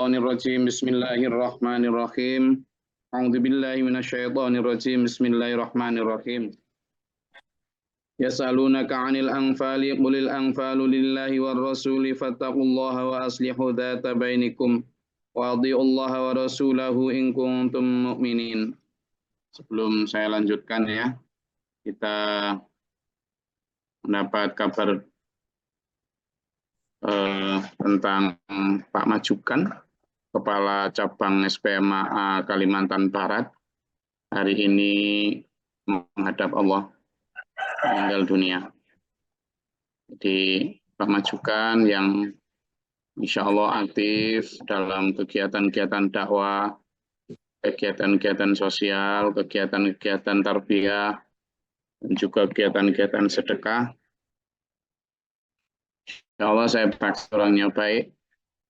Rajim. Bismillahirrahmanirrahim. A'udzubillahi minasyaitonirrajim. Bismillahirrahmanirrahim. Yas'alunaka 'anil anfali qulil anfalu lillahi war rasuli fattaqullaha wa aslihu dzata bainikum wa adhi'ullaha wa rasulahu in kuntum mu'minin. Sebelum saya lanjutkan ya, kita mendapat kabar tentang Pak Majukan, Kepala Cabang SPMA Kalimantan Barat, hari ini menghadap Allah, meninggal dunia. Jadi Pak Majukan yang insya Allah aktif dalam kegiatan-kegiatan dakwah, kegiatan-kegiatan sosial, kegiatan-kegiatan tarbiyah, dan juga kegiatan-kegiatan sedekah. Insya Allah saya paksa orangnya baik,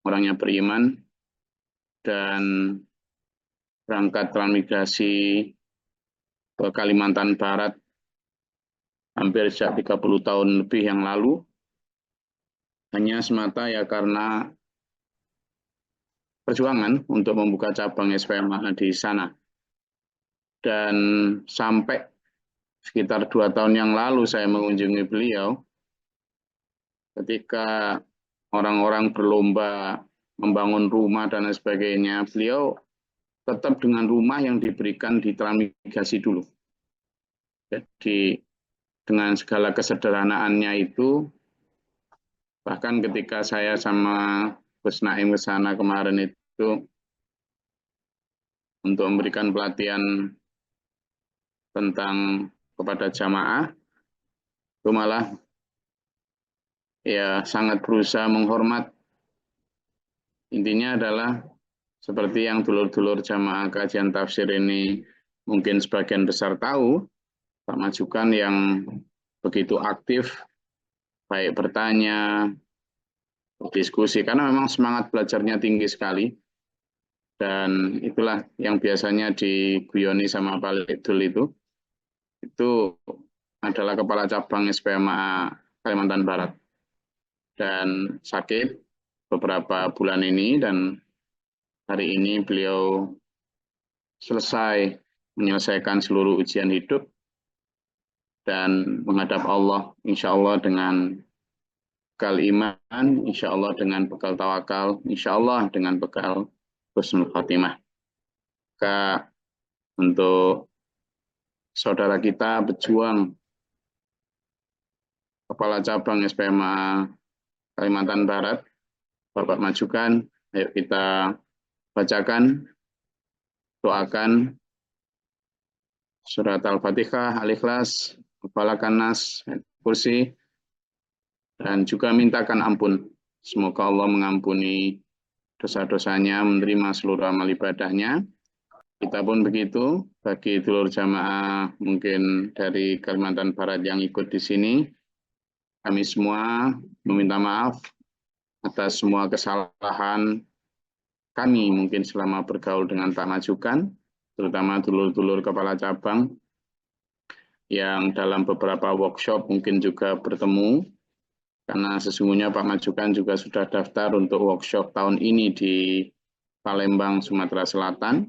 orangnya beriman, dan berangkat transmigrasi ke Kalimantan Barat hampir sejak 30 tahun lebih yang lalu, hanya semata ya karena perjuangan untuk membuka cabang SPMA di sana. Dan sampai sekitar 2 tahun yang lalu saya mengunjungi beliau, ketika orang-orang berlomba membangun rumah dan lain sebagainya, beliau tetap dengan rumah yang diberikan di transmigrasi dulu. Jadi dengan segala kesederhanaannya itu, bahkan ketika saya sama Gus Naim ke sana kemarin itu untuk memberikan pelatihan tentang kepada jamaah, itu malah ya sangat berusaha menghormat. Intinya adalah seperti yang dulur-dulur jamaah kajian tafsir ini mungkin sebagian besar tahu, Pak Majukan yang begitu aktif, baik bertanya, berdiskusi, karena memang semangat belajarnya tinggi sekali. Dan itulah yang biasanya diguyoni sama Pak Lidul itu adalah Kepala Cabang SPMA Kalimantan Barat. Dan sakit beberapa bulan ini, dan hari ini beliau selesai menyelesaikan seluruh ujian hidup dan menghadap Allah, insya Allah dengan bekal iman, insya Allah dengan bekal tawakal, insya Allah dengan bekal husnul khotimah. Maka untuk saudara kita berjuang Kepala Cabang SPMA Kalimantan Barat, Bapak Majukan, ayo kita bacakan, doakan surat Al-Fatihah, Al-Ikhlas, Falaq, Nas, Kursi, dan juga mintakan ampun. Semoga Allah mengampuni dosa-dosanya, menerima seluruh amal ibadahnya. Kita pun begitu, bagi dulur jamaah mungkin dari Kalimantan Barat yang ikut di sini, kami semua meminta maaf atas semua kesalahan kami mungkin selama bergaul dengan Pak Majukan, terutama dulur-dulur kepala cabang yang dalam beberapa workshop mungkin juga bertemu, karena sesungguhnya Pak Majukan juga sudah daftar untuk workshop tahun ini di Palembang, Sumatera Selatan,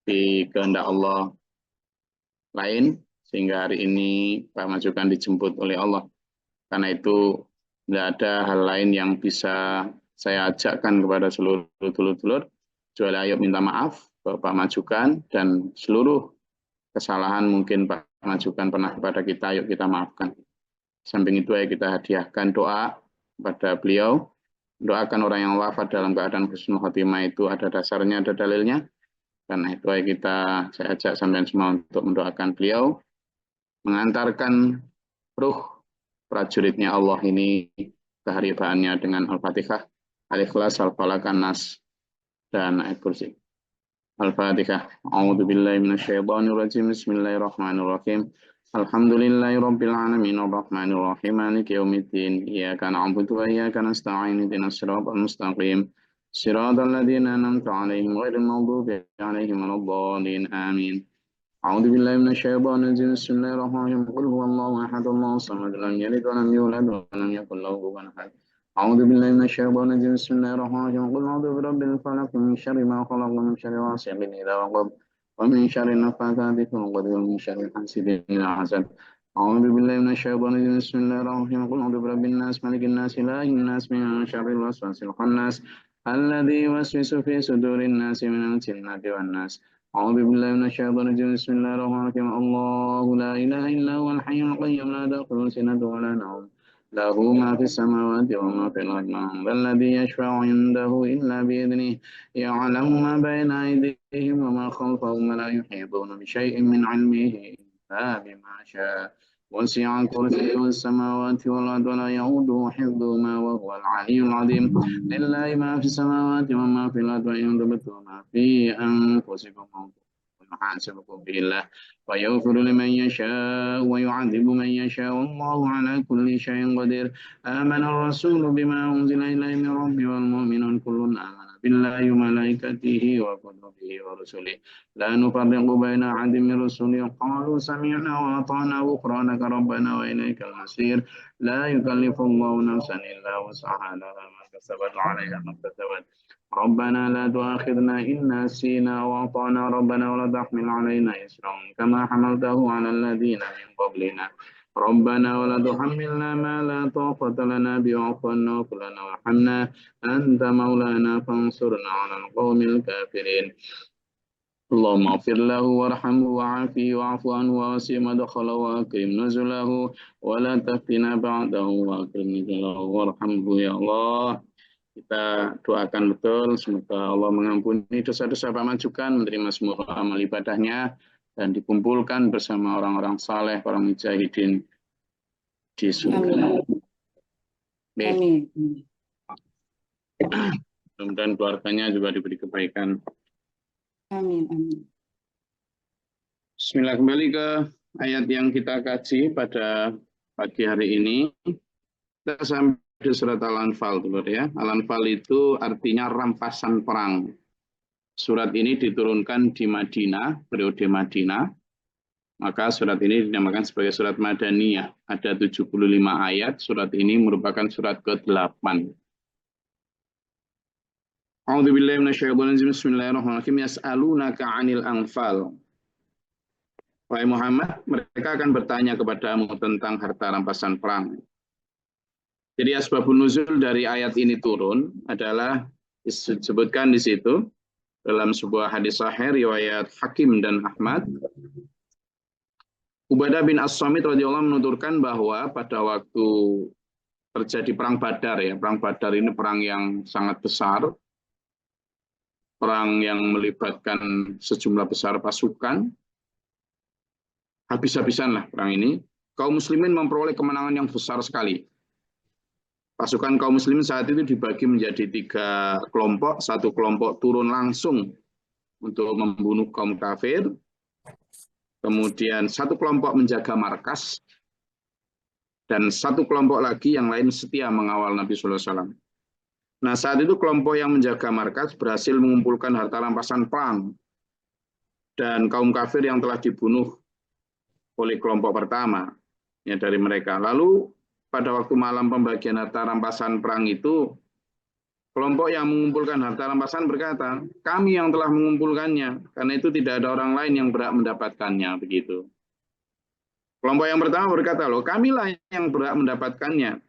di kehendak Allah lain, sehingga hari ini Pak Majukan dijemput oleh Allah. Karena itu tidak ada hal lain yang bisa saya ajakkan kepada seluruh dulur-dulur, kecuali ayo minta maaf ke Pak Majukan, dan seluruh kesalahan mungkin Pak Majukan pernah kepada kita, ayo kita maafkan. Samping itu ayo kita hadiahkan doa kepada beliau. Doakan orang yang wafat dalam keadaan husnul khotimah itu ada dasarnya, ada dalilnya. Karena itu ayo saya ajak sampean semua untuk mendoakan beliau, mengantarkan ruh prajuritnya Allah ini keharibaannya dengan Al-Fatihah, Al-Ikhlas, Al-Falaq, Nas, dan Ayat Kursi. Al-Fatihah. A'udzubillahi minasyaitonirrajim. Bismillahirrahmanirrahim. Alhamdulillahirabbil alamin arrahmanir rahim maliki yaumiddin. Iyyaka na'budu wa iyyaka nasta'in. Ihdinas siratal mustaqim. Siratal ladzina an'amta 'alaihim ghairil maghdubi 'alaihim waladdallin. Amin. أعوذ بالله من الشيطان الرجيم بسم الله الرحمن الرحيم قل هو الله أحد الله الصمد لم يلد ولم يولد ولم يكن له كفوا أحد أعوذ بالله من الشيطان الرجيم بسم الله الرحمن الرحيم قل أعوذ برب الفلق من شر ما خلق ومن شر غاسق إذا وقب ومن شر النفاثات في العقد ومن شر حاسد إذا حسد أعوذ بالله من الشيطان الرجيم بسم الله الرحمن الرحيم قل أعوذ برب الناس ملك الناس إله الناس من شر الوسواس الخناس الذي يوسوس في صدور الناس من الجنة والناس أعوذ بالله من الشيطان الرجيم بسم الله الرحمن الرحيم الله لا إله إلا هو الحي القيوم لا تأخذه سنة ولا نوم له ما في السماوات وما في الأرض من ذا الذي يشفع عنده إلا بإذنه يعلم ما بين أيديهم وما خلفهم ولا يحيطون بشيء من علمه إلا بما شاء وسع كرسيه السماوات والأرض ولا يؤوده حفظهما وهو العلي العظيم لله ما في السماوات وما في الأرض وإن تبدوا ما في أنفسكم يحاسبكم به الله ويغفر لمن يشاء ويعذب من يشاء والله على كل شيء قدير آمن الرسول بما أنزل إليه من ربه والمؤمنون كل آمن بالله وملائكته وكتبه ورسله لا نفرق بين أحد من رسله قالوا سمعنا وأطعنا غفرانك ربنا وإليك المصير لا يكلف الله نفسا إلا وسعها لها ما كسبت عليها ما اكتسبت ربنا لا تؤاخذنا إن نسينا وأطعنا ربنا ولا تحمل علينا إصرا كما حملته على الذين من قبلنا ربنا ولا تحملنا ما لا طاقة لنا به واعف عنا واغفر لنا وارحمنا أنت مولانا فانصرنا على القوم الكافرين اللهم اغفر له وارحمه وعافه واعف عنه ووسع مدخله وأكرم نزله ولا تفتنا بعده وأكرم نزله وارحمه يا الله. Kita doakan betul, semoga Allah mengampuni dosa-dosa Pak Majukan, menerima semua amal ibadahnya, dan dikumpulkan bersama orang-orang saleh, para mujahidin di surga. Amin. Mudah-mudahan keluarganya juga diberi kebaikan. Amin. Amin. Bismillah, kembali ke ayat yang kita kaji pada pagi hari ini. Kita sampai di surat Al-Anfal dulu ya. Al-Anfal itu artinya rampasan perang. Surat ini diturunkan di Madinah, periode Madinah. Maka surat ini dinamakan sebagai surat Madaniyah. Ada 75 ayat. Surat ini merupakan surat ke-8. A'udzubillahi minasyaitonir rajim. Bismillahirrahmanirrahim. Yas'alunaka 'anil anfal. Wahai Muhammad, mereka akan bertanya kepadamu tentang harta rampasan perang. Jadi asbabun nuzul dari ayat ini turun adalah disebutkan di situ dalam sebuah hadis sahih riwayat Hakim dan Ahmad. Ubadah bin As-Samit radhiyallahu menuturkan bahwa pada waktu terjadi perang Badar ya, perang Badar ini perang yang sangat besar, perang yang melibatkan sejumlah besar pasukan, habis-habisan lah perang ini. Kaum muslimin memperoleh kemenangan yang besar sekali. Pasukan kaum muslimin saat itu dibagi menjadi 3 kelompok. Satu kelompok turun langsung untuk membunuh kaum kafir. Kemudian satu kelompok menjaga markas. Dan satu kelompok lagi yang lain setia mengawal Nabi Sallallahu Alaihi Wasallam. Nah saat itu kelompok yang menjaga markas berhasil mengumpulkan harta rampasan perang. Dan kaum kafir yang telah dibunuh oleh kelompok pertama ya dari mereka. Lalu pada waktu malam pembagian harta rampasan perang itu, kelompok yang mengumpulkan harta rampasan berkata, kami yang telah mengumpulkannya, karena itu tidak ada orang lain yang berhak mendapatkannya. Begitu. Kelompok yang pertama berkata, loh kamilah yang berhak mendapatkannya.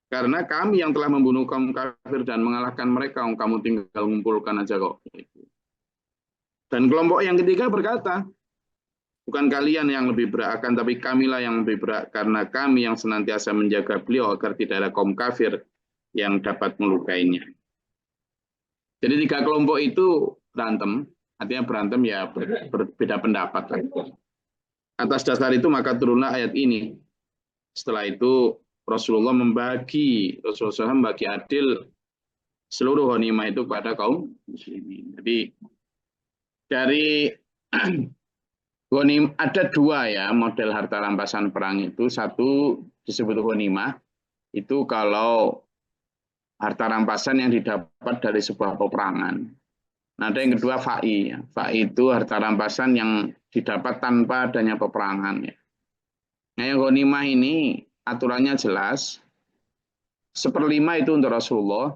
Karena kami yang telah membunuh kaum kafir dan mengalahkan mereka, kamu tinggal mengumpulkan aja kok. Dan kelompok yang ketiga berkata, bukan kalian yang lebih berat, akan tapi kamilah yang lebih berat, karena kami yang senantiasa menjaga beliau agar tidak ada kaum kafir yang dapat melukainya. Jadi 3 kelompok itu berantem, artinya berantem ya berbeda pendapat. Atas dasar itu maka turunlah ayat ini. Setelah itu Rasulullah membagi adil seluruh ghanimah itu kepada kaum muslimin. Jadi dari ada 2 ya model harta rampasan perang itu. Satu disebut ghanimah, itu kalau harta rampasan yang didapat dari sebuah peperangan. Nah ada yang kedua fa'i. Fa'i itu harta rampasan yang didapat tanpa adanya peperangan. Ya. Nah yang ghanimah ini aturannya jelas. 1/5 itu untuk Rasulullah,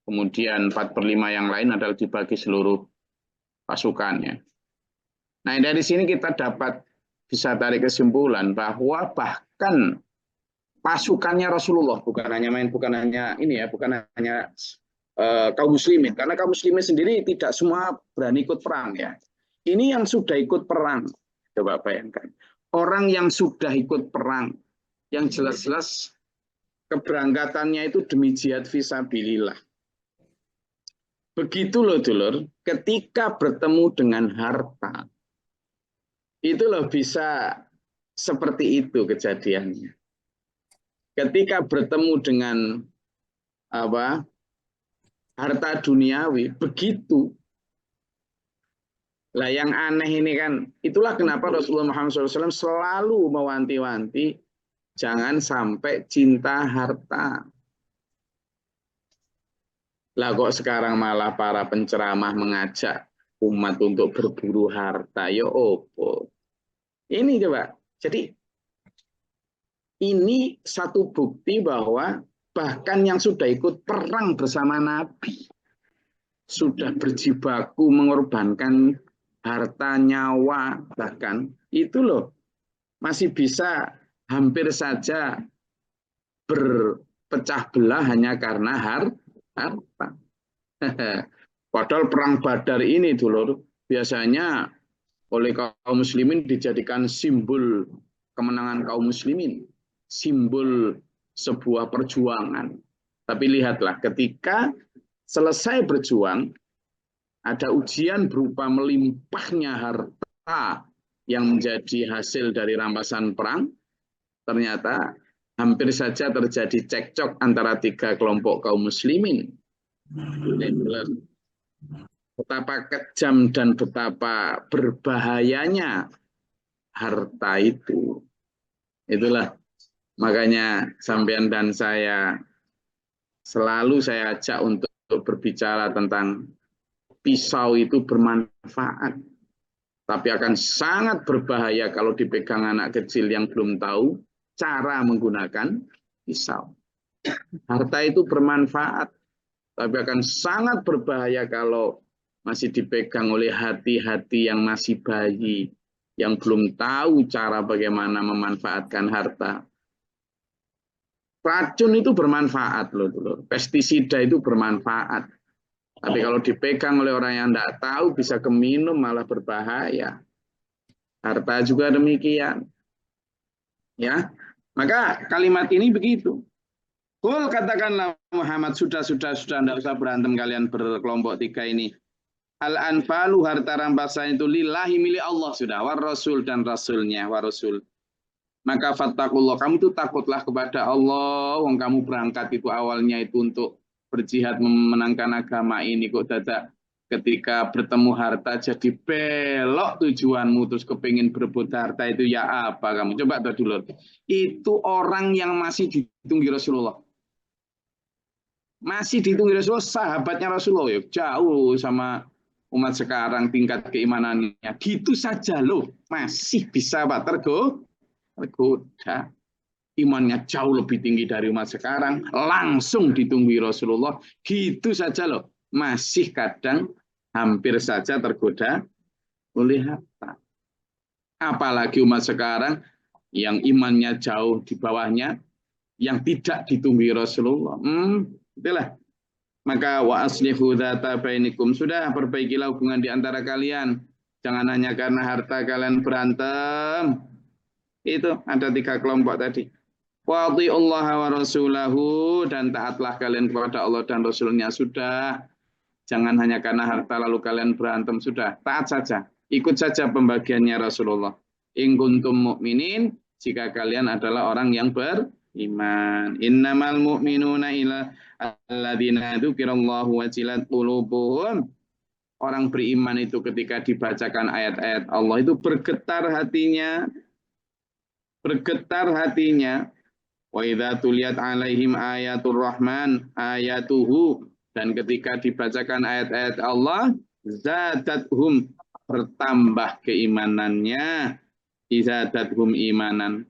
kemudian 4/5 yang lain adalah dibagi seluruh pasukannya. Nah, dari sini kita dapat bisa tarik kesimpulan bahwa bahkan pasukannya Rasulullah bukan hanya ini ya, bukan hanya kaum muslimin, karena kaum muslimin sendiri tidak semua berani ikut perang ya. Ini yang sudah ikut perang, coba bayangkan. Orang yang sudah ikut perang, yang jelas-jelas keberangkatannya itu demi jihad fisabilillah. Begitu loh dulur, ketika bertemu dengan harta, itu loh bisa seperti itu kejadiannya. Ketika bertemu dengan harta duniawi, begitu. Lah yang aneh ini kan, itulah kenapa Rasulullah Muhammad SAW selalu mewanti-wanti jangan sampai cinta harta. Lah kok sekarang malah para penceramah mengajak umat untuk berburu harta, ya opo. Ini coba, jadi ini satu bukti bahwa bahkan yang sudah ikut perang bersama Nabi, sudah berjibaku mengorbankan harta, nyawa, bahkan itu loh masih bisa hampir saja berpecah belah hanya karena harta. Padahal perang Badar ini dulu biasanya oleh kaum muslimin dijadikan simbol kemenangan kaum muslimin, simbol sebuah perjuangan. Tapi lihatlah ketika selesai berjuang, ada ujian berupa melimpahnya harta yang menjadi hasil dari rampasan perang, ternyata hampir saja terjadi cekcok antara 3 kelompok kaum muslimin. Betapa kejam dan betapa berbahayanya harta itu. Itulah makanya sampean dan saya selalu saya ajak untuk berbicara tentang pisau itu bermanfaat, tapi akan sangat berbahaya kalau dipegang anak kecil yang belum tahu cara menggunakan pisau. Harta itu bermanfaat, tapi akan sangat berbahaya kalau masih dipegang oleh hati-hati yang masih bayi, yang belum tahu cara bagaimana memanfaatkan harta. Racun itu bermanfaat loh, pestisida itu bermanfaat. Tapi kalau dipegang oleh orang yang tidak tahu bisa keminum malah berbahaya. Harta juga demikian. Ya, maka kalimat ini begitu. Kul katakanlah Muhammad, sudah tidak usah berantem kalian berkelompok 3 ini. Al-anfalu harta rampasan itu lillahi milik Allah sudah, war rasul dan rasulnya, war rasul. Maka fattakullah, kamu itu takutlah kepada Allah. Wong kamu berangkat itu awalnya itu untuk berjihad memenangkan agama ini, kok dadak ketika bertemu harta jadi belok tujuanmu terus kepingin berebut harta itu ya apa kamu? Coba tahu dulu. Itu orang yang masih ditunggu Rasulullah. Masih ditunggu Rasulullah, sahabatnya Rasulullah ya, jauh sama umat sekarang tingkat keimanannya. Gitu saja loh, masih bisa Pak tergoda. Imannya jauh lebih tinggi dari umat sekarang, langsung ditunggu Rasulullah. Gitu saja loh, masih kadang hampir saja tergoda oleh harta. Apalagi umat sekarang yang imannya jauh di bawahnya, yang tidak ditunggu Rasulullah. Itulah. Maka wa aslihu dzata bainikum, sudah perbaikilah hubungan di antara kalian. Jangan hanya karena harta kalian berantem. Itu ada 3 kelompok tadi. Wa Allah wa rasulahu, dan taatlah kalian kepada Allah dan Rasulnya, sudah. Jangan hanya karena harta lalu kalian berantem, sudah. Taat saja. Ikut saja pembagiannya Rasulullah. In kuntum mu'minin, jika kalian adalah orang yang beriman. Innamal mu'minuna alladzina dzukirallahu wajilat qulubuhum. Orang beriman itu ketika dibacakan ayat-ayat Allah itu bergetar hatinya. Bergetar hatinya. Wa idza tuliyat alaihim ayatur rahman ayatuhu, dan ketika dibacakan ayat-ayat Allah zadathum, bertambah keimanannya, izadathum imanan,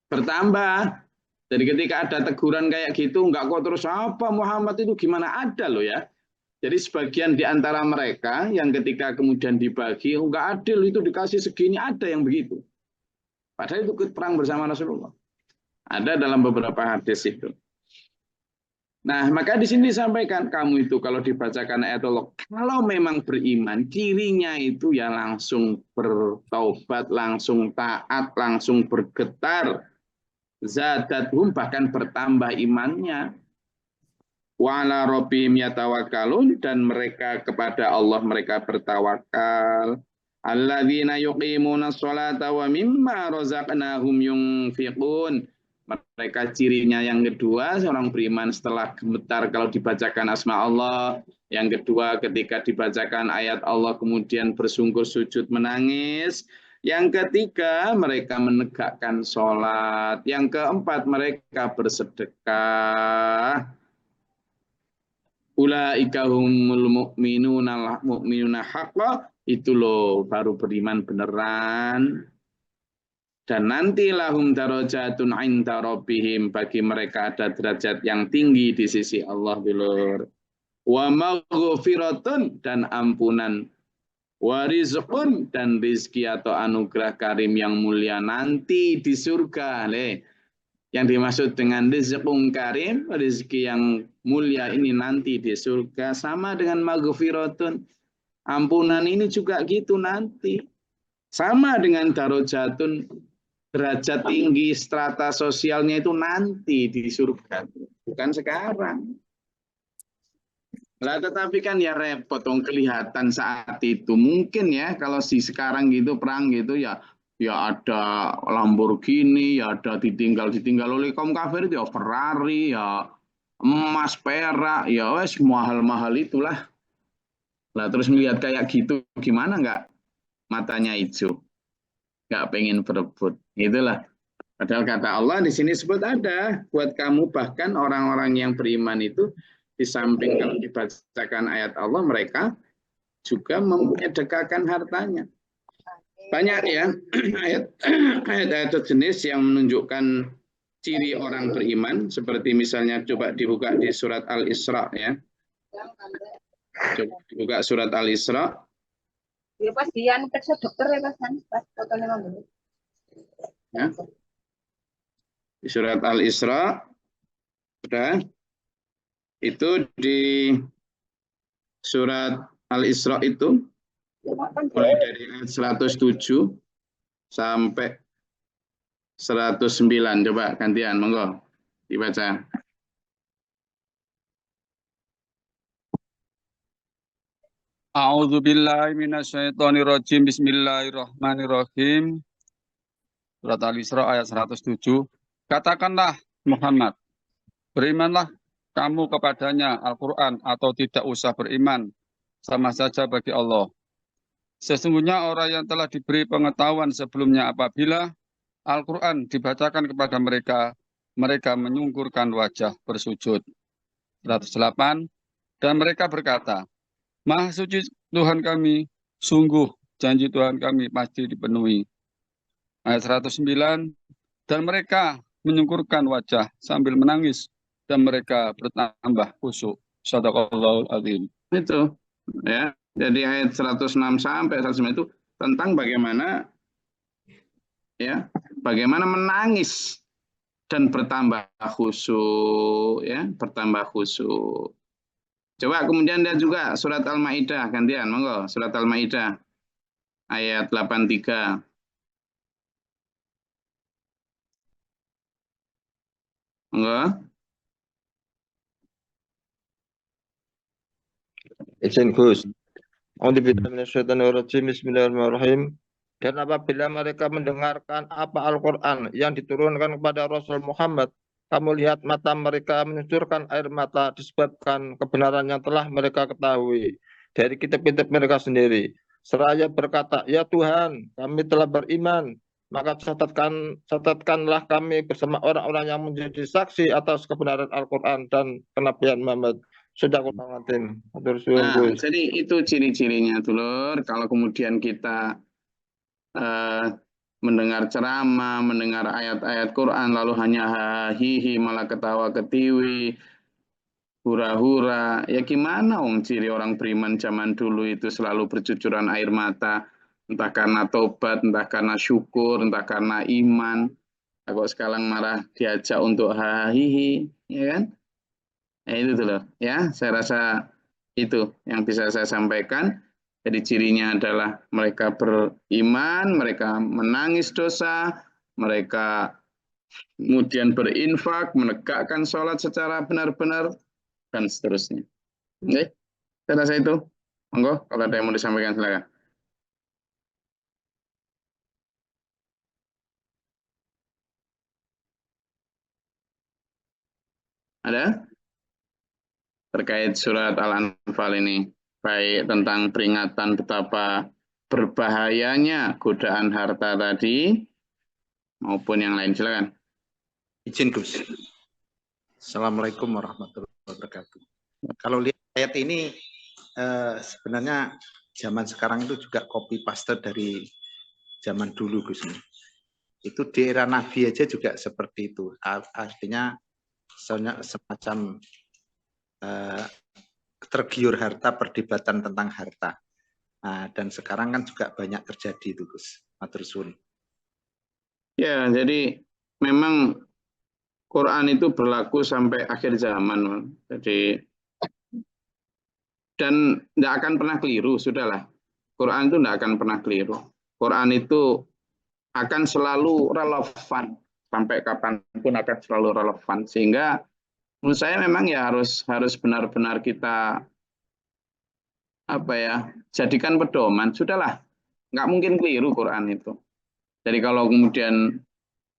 bertambah. Jadi ketika ada teguran kayak gitu, enggak kok terus apa Muhammad itu gimana, ada loh ya. Jadi sebagian di antara mereka yang ketika kemudian dibagi, enggak adil itu dikasih segini, ada yang begitu. Padahal itu perang bersama Rasulullah. Ada dalam beberapa hadis itu. Nah, maka di sini disampaikan, kamu itu kalau dibacakan ayat Allah, kalau memang beriman, cirinya itu ya langsung bertaubat, langsung taat, langsung bergetar. Zadathum, bahkan bertambah imannya. Wa ala rabbihim yatawakkalun, dan mereka kepada Allah mereka bertawakal. Alladzina yuqimuna sholata wa mimma razaqnahum yunfiqun. Mereka cirinya yang kedua, seorang beriman setelah gemetar kalau dibacakan asma Allah. Yang kedua, ketika dibacakan ayat Allah kemudian bersungkur sujud menangis. Yang ketiga, mereka menegakkan sholat. Yang keempat, mereka bersedekah. Ulaika humul mu'minuna haqqa, itu loh baru beriman beneran. Dan nanti lahum darajatun 'inda rabbihim, bagi mereka ada derajat yang tinggi di sisi Allah, dulur. Wa maghfiratun, dan ampunan. Wa rizqun, dan rizki atau anugerah karim yang mulia nanti di surga. Yang dimaksud dengan rizqun karim, rizki yang mulia ini nanti di surga, sama dengan maghfiratun. Ampunan ini juga gitu nanti. Sama dengan darajatun, derajat tinggi strata sosialnya itu nanti di surga, bukan sekarang. Lah tetapi kan ya repot dong, kelihatan saat itu. Mungkin ya kalau si sekarang gitu perang gitu ya, ya ada Lamborghini, ya ada ditinggal oleh kaum kafir itu ya Ferrari, ya emas, perak, ya wes mahal-mahal itulah. Lah terus melihat kayak gitu gimana nggak matanya hijau, nggak pengen berebut, itulah. Padahal kata Allah di sini sebut ada buat kamu, bahkan orang-orang yang beriman itu di samping kalau dibacakan ayat Allah, mereka juga menyedekahkan hartanya. Banyak ya ayat-ayat jenis yang menunjukkan ciri orang beriman, seperti misalnya coba dibuka di surat Al-Isra ya. Coba dibuka surat Al-Isra. Ya pas dia periksa dokter ya pas fotonya mau. Ya. Di surat Al-Isra, sudah, itu di surat Al-Isra itu mulai dari ayat 107 sampai 109. Coba gantian, monggo dibaca. A'udzu billahi minasyaitonir rajim. Bismillahirrahmanirrahim. Surat Al-Isra ayat 107. Katakanlah Muhammad, berimanlah kamu kepadanya Al-Qur'an atau tidak usah beriman, sama saja bagi Allah. Sesungguhnya orang yang telah diberi pengetahuan sebelumnya apabila Al-Qur'an dibacakan kepada mereka, mereka menyungkurkan wajah bersujud. 108. Dan mereka berkata, Maha suci Tuhan kami, sungguh janji Tuhan kami pasti dipenuhi. Ayat 109, dan mereka menyungkurkan wajah sambil menangis, dan mereka bertambah khusyuk. Shadaqallahul adzim. Itu ya. Jadi ayat 106 sampai 109 itu tentang bagaimana ya, bagaimana menangis dan bertambah khusyuk ya, bertambah khusyuk. Coba kemudian lihat juga surat Al-Maidah, gantian, monggo, surat Al-Maidah ayat 83. Monggo. Izin Gus. Bismillahirrahmanirrahim. Dan apabila mereka mendengarkan apa Al-Quran yang diturunkan kepada Rasul Muhammad, kamu lihat mata mereka menyucurkan air mata disebabkan kebenaran yang telah mereka ketahui dari kitab-kitab mereka sendiri. Seraya berkata, ya Tuhan, kami telah beriman, maka catatkanlah kami bersama orang-orang yang menjadi saksi atas kebenaran Al-Quran dan kenabian Muhammad. Sudah kutangatin. Nah, jadi itu ciri-cirinya, dulur. Kalau kemudian kita mendengar ceramah, mendengar ayat-ayat Quran, lalu hanya hahihi, malah ketawa ketiwi, hura-hura. Ya gimana ciri orang beriman zaman dulu itu selalu bercucuran air mata, entah karena tobat, entah karena syukur, entah karena iman. Kok sekarang marah diajak untuk hahihi, ya kan? Ya itu tuh loh, ya saya rasa itu yang bisa saya sampaikan. Jadi cirinya adalah mereka beriman, mereka menangis dosa, mereka kemudian berinfak, menegakkan sholat secara benar-benar, dan seterusnya. Oke, saya rasa itu. Monggo, kalau ada yang mau disampaikan silakan. Ada? Terkait surat Al-Anfal ini, baik tentang peringatan betapa berbahayanya godaan harta tadi, maupun yang lain. Silakan. Izin Gus. Assalamualaikum warahmatullahi wabarakatuh. Kalau lihat ayat ini sebenarnya zaman sekarang itu juga copy paste dari zaman dulu Gus. Itu di era Nabi aja juga seperti itu. Artinya semacam tergiur harta, perdebatan tentang harta. Nah, dan sekarang kan juga banyak terjadi itu Gus. Matur suwun. Ya, jadi memang Quran itu berlaku sampai akhir zaman. Jadi dan tidak akan pernah keliru, sudahlah. Quran itu tidak akan pernah keliru. Quran itu akan selalu relevan sampai kapanpun akan selalu relevan. Sehingga menurut saya memang ya harus benar-benar kita jadikan pedoman. Sudahlah, nggak mungkin keliru Quran itu. Jadi kalau kemudian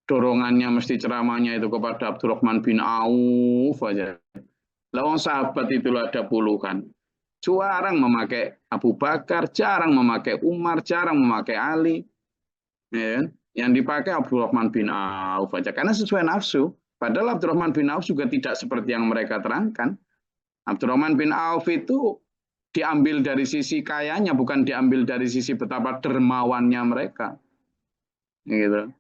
dorongannya mesti ceramahnya itu kepada Abdurrahman bin Auf aja. Lawan sahabat itu ada puluhan. Jarang memakai Abu Bakar, jarang memakai Umar, jarang memakai Ali. Ya, yang dipakai Abdurrahman bin Auf aja. Karena sesuai nafsu. Padahal Abdurrahman bin Auf juga tidak seperti yang mereka terangkan. Abdurrahman bin Auf itu diambil dari sisi kayanya, bukan diambil dari sisi betapa dermawannya mereka. Gitu.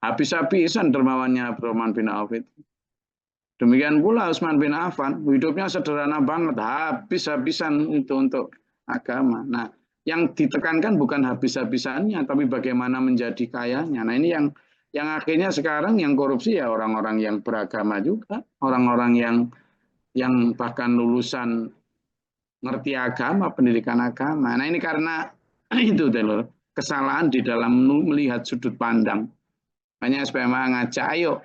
Habis-habisan dermawannya Abdurrahman bin Auf itu. Demikian pula Utsman bin Affan, hidupnya sederhana banget, habis-habisan itu untuk agama. Nah, yang ditekankan bukan habis-habisannya, tapi bagaimana menjadi kayanya. Nah, ini yang akhirnya sekarang yang korupsi ya orang-orang yang beragama juga, orang-orang yang bahkan lulusan ngerti agama, pendidikan agama. Nah, ini karena itu kesalahan di dalam melihat sudut pandang. Hanya supaya ngajak, ayo,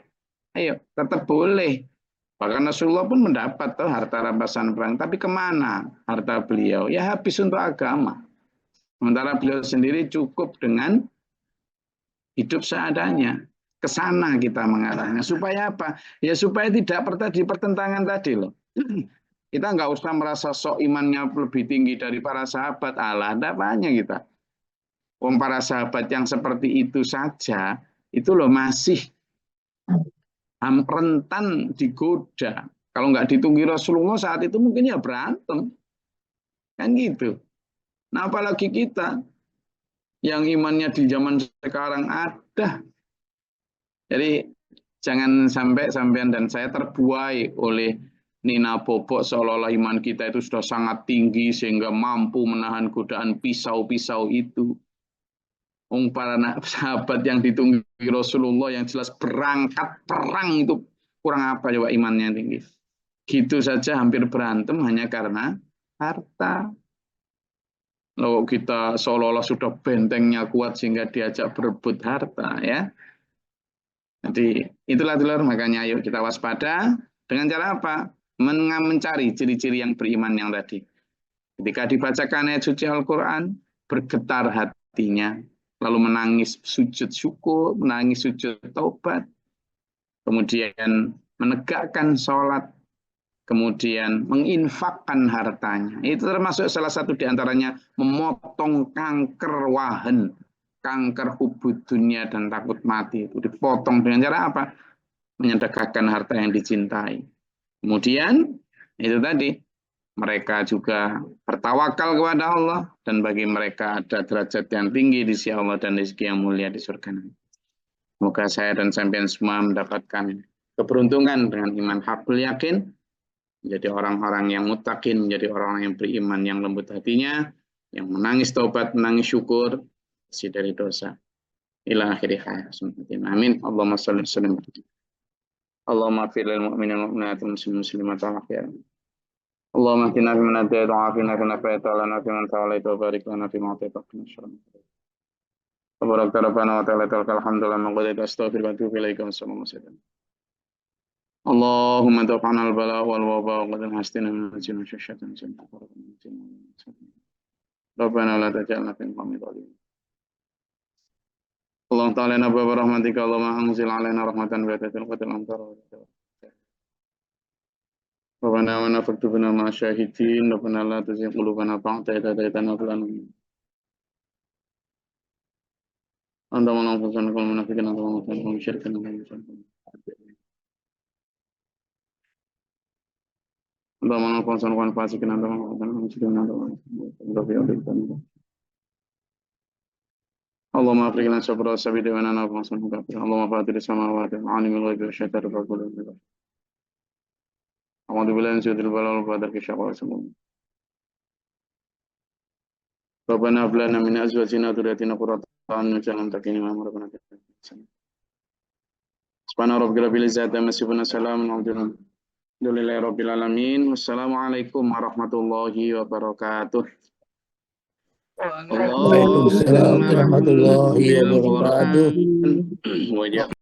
tetap boleh. Bahkan Rasulullah pun mendapat harta rampasan perang. Tapi kemana harta beliau? Ya habis untuk agama. Sementara beliau sendiri cukup dengan hidup seadanya. Ke sana kita mengarahnya. Supaya apa? Ya supaya tidak di pertentangan tadi loh. Kita nggak usah merasa sok imannya lebih tinggi dari para sahabat. Allah, ada banyak kita. Para sahabat yang seperti itu saja, itu loh masih rentan digoda. Kalau nggak ditunggu Rasulullah saat itu mungkin ya berantem. Kan gitu. Nah apalagi kita yang imannya di zaman sekarang ada. Jadi jangan sampai sampean dan saya terbuai oleh Nina Bobok seolah-olah iman kita itu sudah sangat tinggi sehingga mampu menahan godaan pisau-pisau itu. Para sahabat yang ditunggu Rasulullah yang jelas berangkat perang itu kurang apa coba imannya tinggi. Gitu saja hampir berantem hanya karena harta. Lalu kita seolah-olah sudah bentengnya kuat sehingga diajak berebut harta ya. Jadi itulah dulur, makanya ayo kita waspada dengan cara apa? Mencari ciri-ciri yang beriman yang tadi. Ketika dibacakan ayat suci Al-Quran, bergetar hatinya. Lalu menangis sujud syukur, menangis sujud taubat, kemudian menegakkan sholat, kemudian menginfakkan hartanya. Itu termasuk salah satu diantaranya memotong kanker wahan, kanker hubud dunia dan takut mati. Itu dipotong dengan cara apa? Menyedekahkan harta yang dicintai. Kemudian itu tadi, mereka juga bertanya bertawakal kepada Allah, dan bagi mereka ada derajat yang tinggi di sisi Allah dan rezeki yang mulia di surga. Semoga saya dan sampean semua mendapatkan keberuntungan dengan iman hakul yakin, menjadi orang-orang yang muttaqin, menjadi orang-orang yang beriman, yang lembut hatinya, yang menangis taubat, menangis syukur, bersih dari dosa. Ila akhiri hayat. Amin. Allahumma salli sallim. Allahumma fir lil mu'minin wal mu'minat wal muslimin muslimat wal akhir. Allahumma ahdina fi man hadayta wa afina fi man afayta wa lana fi man tawallaita wa barik lana fi ma atayta wa qina syarra. Tabarakta rabbana wa ta'ala alhamdulillah ma qadaita astaghfiruka wa atubu ilaika wa sallallahu alaihi wasallam. Allahumma daf'ana al-bala wal waba wa qad hastina min al-jinni wa syaitan Rabbana la taj'alna fi qawmin dhalimin. Allah ta'ala nabwa rahmatika Allahumma anzil alaina rahmatan wa tatil qatil amtar. Rabbana wa nafaktubna ma syahidin Rabbana la tuzigh qulubana ba'da idh hadaytana wa hab lana anta malam fasan kal munafiqin anta malam fasan syirkan anta malam fasan kal fasikin anta malam fasan syirkan anta malam Allahumma afriq lana sabra sabida wa lana fasan kafir Allahumma fatir samawati alimul ghaibi wa syahadati rabbul alamin A'udzu billahi min syaitonir rajim wa qadar syaqwa semua Rabbana hab lana min azwajina wa dhurriyyatina qurrata a'yun waj'alna lil muttaqina imama Rabbana Subhana rabbika rabbil izzati amma yasifun salamun alhamdulillahi rabbil alamin wassalamualaikum warahmatullahi wabarakatuh Waalaikumsalam warahmatullahi wabarakatuh.